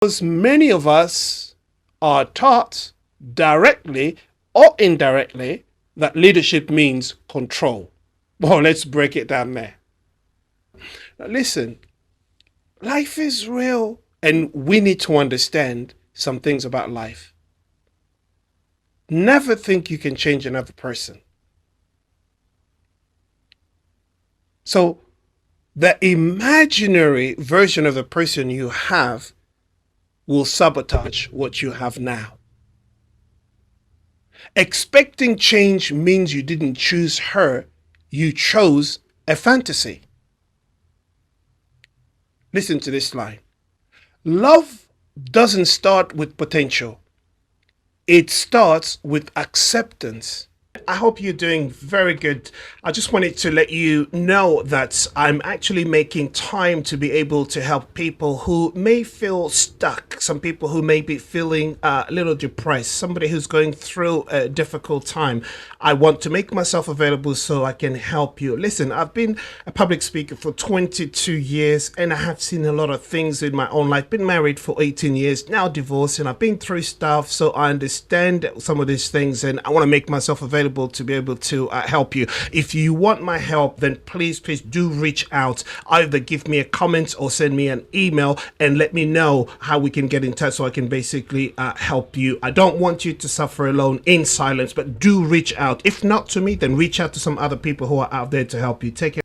Because many of us are taught directly or indirectly that leadership means control. Well, let's break it down there. Now, listen, life is real and we need to understand some things about life. Never think you can change another person. So, the imaginary version of the person you have will sabotage what you have now. Expecting change means you didn't choose her, you chose a fantasy. Listen to this line. Love doesn't start with potential, it starts with acceptance. I hope you're doing very good. I just wanted to let you know that I'm actually making time to be able to help people who may feel stuck, some people who may be feeling a little depressed, somebody who's going through a difficult time. I want to make myself available so I can help you. Listen, I've been a public speaker for 22 years and I have seen a lot of things in my own life. Been married for 18 years, now divorced, and I've been through stuff, so I understand some of these things and I want to make myself available to be able to help you. If you want my help, then please do reach out. Either give me a comment or send me an email and let me know how we can get in touch so I can basically help you. I don't want you to suffer alone in silence, but do reach out. If not to me, then reach out to some other people who are out there to help you. Take care.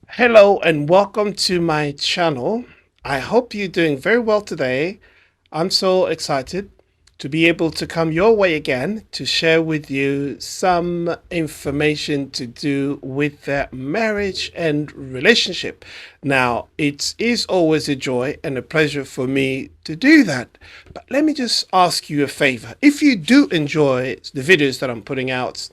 Hello and welcome to my channel. I hope you're doing very well today. I'm so excited to be able to come your way again to share with you some information to do with their marriage and relationship. Now, it is always a joy and a pleasure for me to do that. But let me just ask you a favor. If you do enjoy the videos that I'm putting out,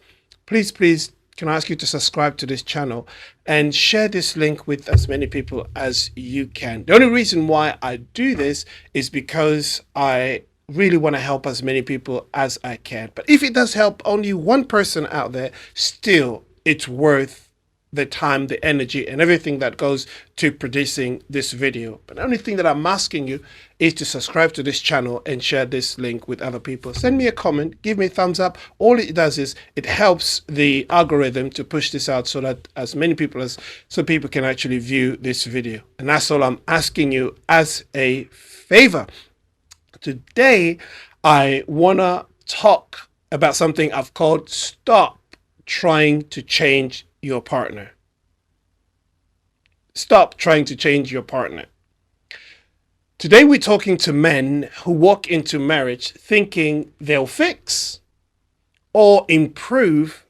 please, can I ask you to subscribe to this channel and share this link with as many people as you can. The only reason why I do this is because I really want to help as many people as I can. But if it does help only one person out there, still it's worth the time, the energy, and everything that goes to producing this video. But the only thing that I'm asking you is to subscribe to this channel and share this link with other people. Send me a comment, give me a thumbs up. All it does is it helps the algorithm to push this out so that as many people so people can actually view this video. And that's all I'm asking you as a favor. Today, I want to talk about something I've called stop trying to change your partner. Stop trying to change your partner. Today, we're talking to men who walk into marriage thinking they'll fix or improve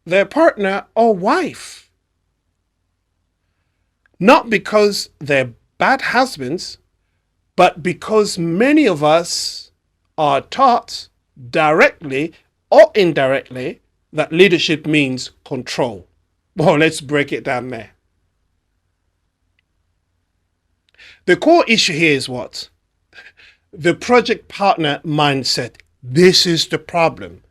their partner or wife. Not because they're bad husbands, but because many of us are taught directly or indirectly that leadership means control. Well, let's break it down there. The core issue here is what? The project partner mindset. This is the problem.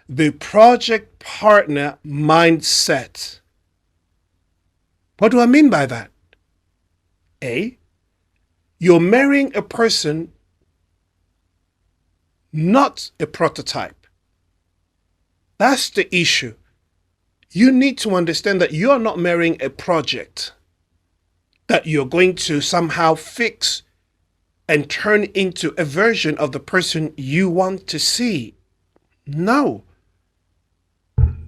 The project partner mindset. What do I mean by that? You're marrying a person, not a prototype. That's the issue. You need to understand that you're not marrying a project that you're going to somehow fix and turn into a version of the person you want to see. No.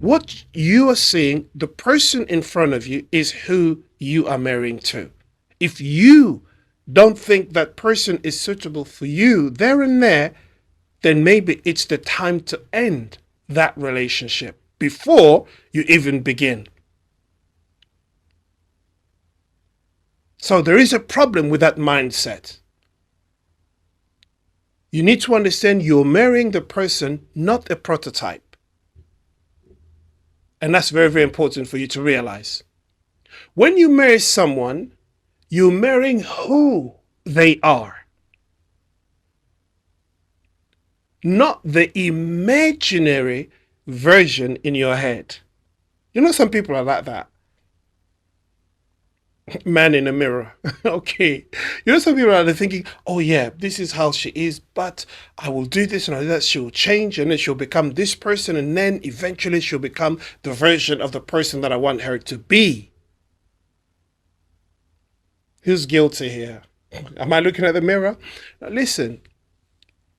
What you are seeing, the person in front of you, is who you are marrying to. If you don't think that person is suitable for you there and there, then maybe it's the time to end that relationship before you even begin. So there is a problem with that mindset. You need to understand you're marrying the person, not a prototype. And that's very, very important for you to realize. When you marry someone, you're marrying who they are, not the imaginary version in your head. You know, some people are like that. Man in a mirror. Okay. You know, some people are thinking, oh, yeah, this is how she is, but I will do this and I do that. She'll change and then she'll become this person. And then eventually she'll become the version of the person that I want her to be. Who's guilty here? Am I looking at the mirror? Now, listen,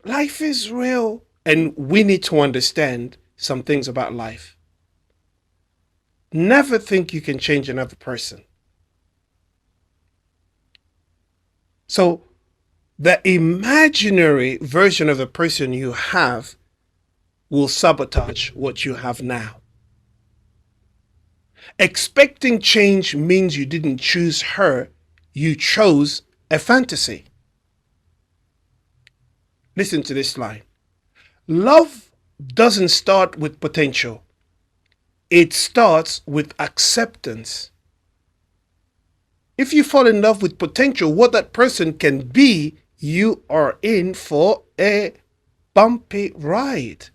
life is real and we need to understand some things about life. Never think you can change another person. So, the imaginary version of the person you have will sabotage what you have now. Expecting change means you didn't choose her, you chose a fantasy. Listen to this line. Love doesn't start with potential, it starts with acceptance. If you fall in love with potential, what that person can be, you are in for a bumpy ride.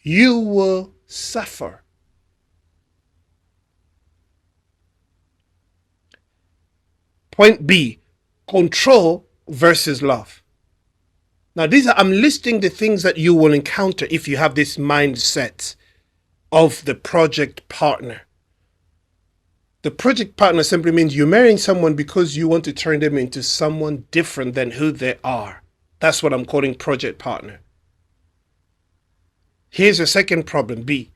You will suffer. Point B, control versus love. Now, I'm listing the things that you will encounter if you have this mindset of the project partner. The project partner simply means you're marrying someone because you want to turn them into someone different than who they are. That's what I'm calling project partner. Here's a second problem, B.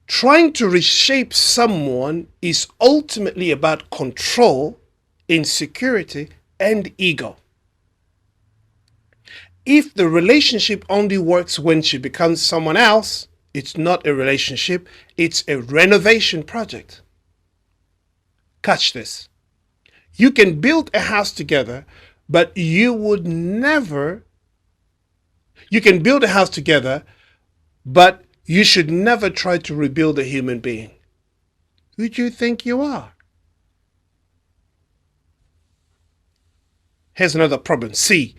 Trying to reshape someone is ultimately about control, insecurity, and ego. If the relationship only works when she becomes someone else, it's not a relationship, it's a renovation project. Catch this. You can build a house together, but you can build a house together, but you should never try to rebuild a human being. Who do you think you are? Here's another problem. C.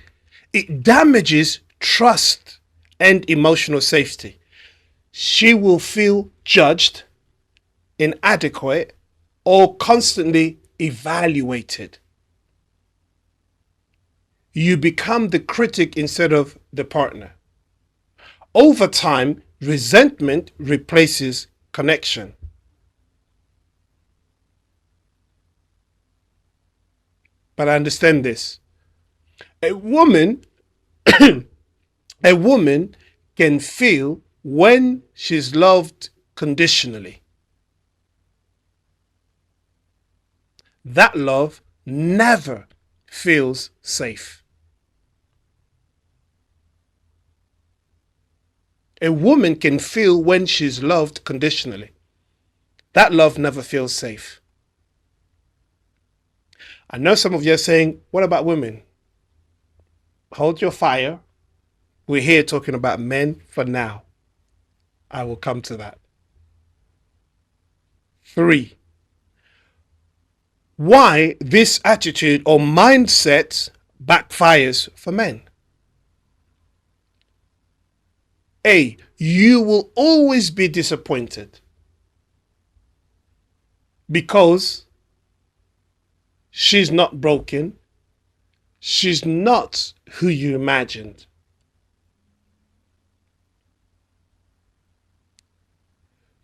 It damages trust and emotional safety. She will feel judged, inadequate, or constantly evaluated. You become the critic instead of the partner. Over time, resentment replaces connection. But I understand this. A woman, a woman can feel when she's loved conditionally. That love never feels safe. A woman can feel when she's loved conditionally. That love never feels safe. I know some of you are saying, what about women? Hold your fire. We're here talking about men for now. I will come to that. 3. Why this attitude or mindset backfires for men. A. You will always be disappointed because she's not broken. She's not who you imagined.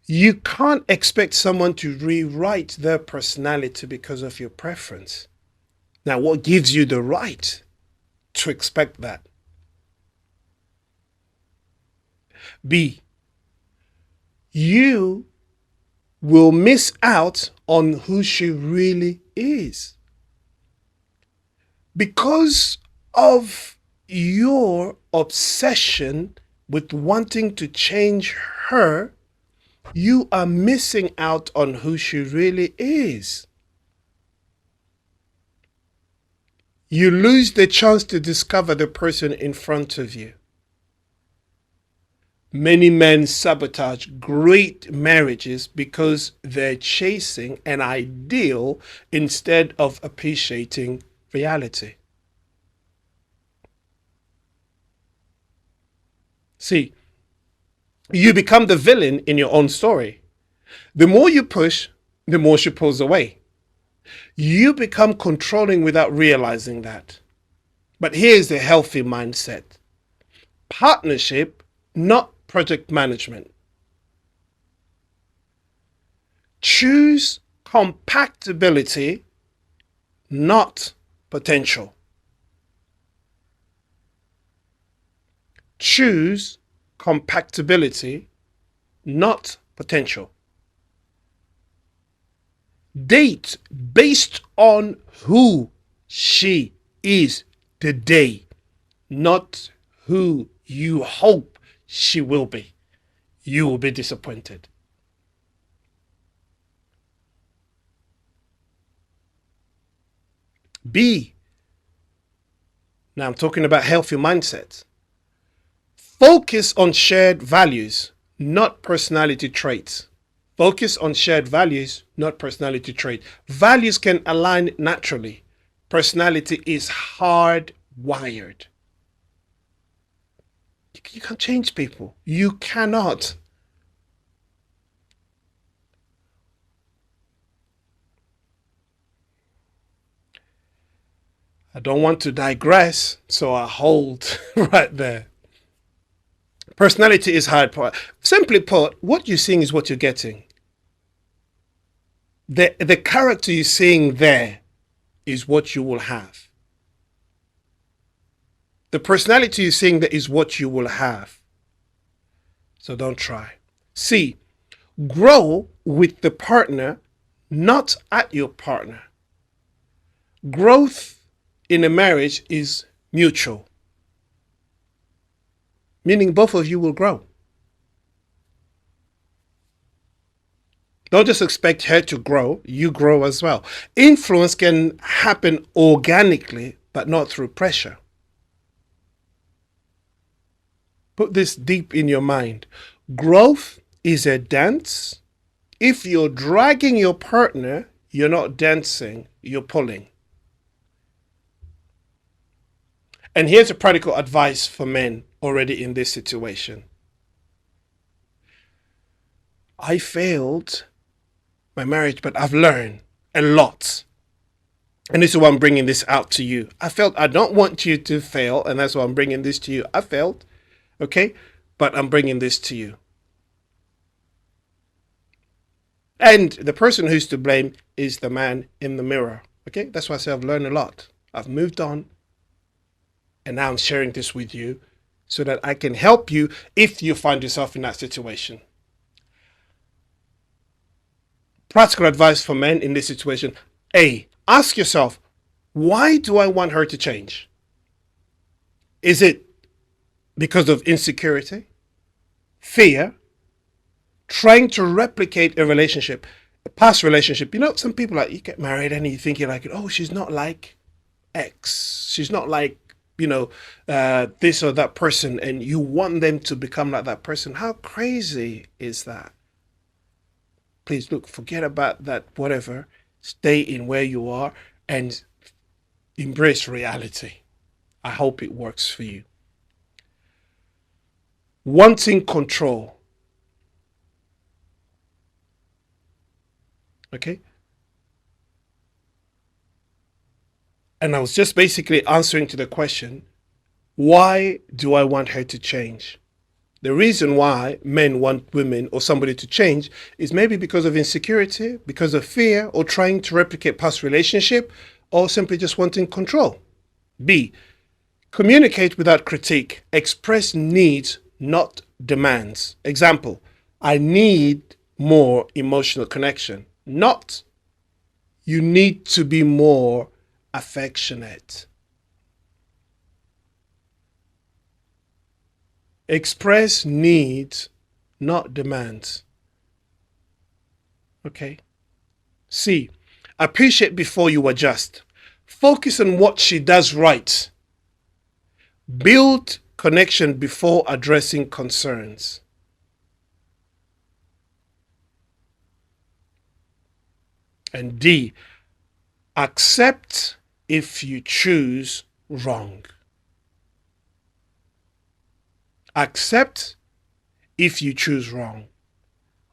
You can't expect someone to rewrite their personality because of your preference. Now, what gives you the right to expect that? B. You will miss out on who she really is. Because of your obsession with wanting to change her, you are missing out on who she really is. You lose the chance to discover the person in front of you. Many men sabotage great marriages because they're chasing an ideal instead of appreciating reality. See, you become the villain in your own story. The more you push, the more she pulls away. You become controlling without realizing that. But here's the healthy mindset: partnership, not project management. Choose compatibility, not potential. Choose compatibility, not potential. Date based on who she is today, not who you hope she will be. You will be disappointed. B. Now I'm talking about healthy mindsets. Focus on shared values, not personality traits. Focus on shared values, not personality traits. Values can align naturally. Personality is hardwired. You can't change people. You cannot. I don't want to digress, so I hold right there. Personality is hard. Simply put, what you're seeing is what you're getting. The character you're seeing there is what you will have. The personality you're seeing there is what you will have. So don't try. C. Grow with the partner, not at your partner. Growth in a marriage is mutual, meaning both of you will grow. Don't just expect her to grow, you grow as well. Influence can happen organically, but not through pressure. Put this deep in your mind. Growth is a dance. If you're dragging your partner, you're not dancing, you're pulling. And here's a practical advice for men already in this situation. I failed my marriage, but I've learned a lot. And this is why I'm bringing this out to you. I don't want you to fail, and that's why I'm bringing this to you. I failed, okay? But I'm bringing this to you. And the person who's to blame is the man in the mirror, okay? That's why I say I've learned a lot. I've moved on, and now I'm sharing this with you so that I can help you if you find yourself in that situation. Practical advice for men in this situation. A, ask yourself, why do I want her to change? Is it because of insecurity, fear, trying to replicate a relationship, a past relationship? You know, some people, like, you get married and you think, you're like, oh, she's not like X. She's not like, this or that person, and you want them to become like that person. How crazy is that? Please, look, forget about that, whatever. Stay in where you are and embrace reality. I hope it works for you. Wanting control. Okay? And I was just basically answering to the question, why do I want her to change? The reason why men want women or somebody to change is maybe because of insecurity, because of fear, or trying to replicate past relationship, or simply just wanting control. B, communicate without critique. Express needs, not demands. Example, I need more emotional connection, not you need to be more affectionate. Express needs, not demands. Okay. C, appreciate before you adjust. Focus on what she does right. Build connection before addressing concerns. And D, accept if you choose wrong. Accept if you choose wrong.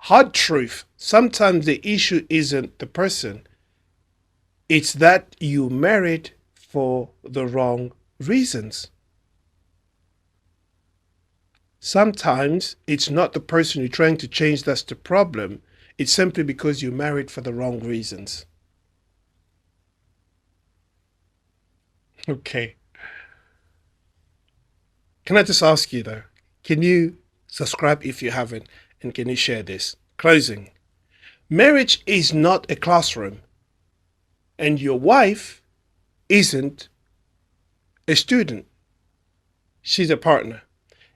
Hard truth. Sometimes the issue isn't the person. It's that you married for the wrong reasons. Sometimes it's not the person you're trying to change that's the problem. It's simply because you married for the wrong reasons. Okay. Can I just ask you though, can you subscribe if you haven't? And can you share this? Closing. Marriage is not a classroom, and your wife isn't a student. She's a partner.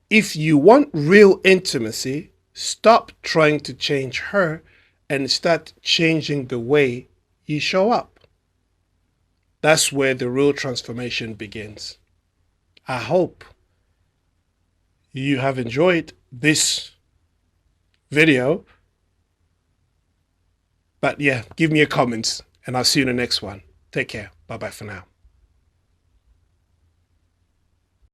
If you want real intimacy, stop trying to change her and start changing the way you show up. That's where the real transformation begins. I hope you have enjoyed this video. But yeah, give me your comments and I'll see you in the next one. Take care. Bye bye for now.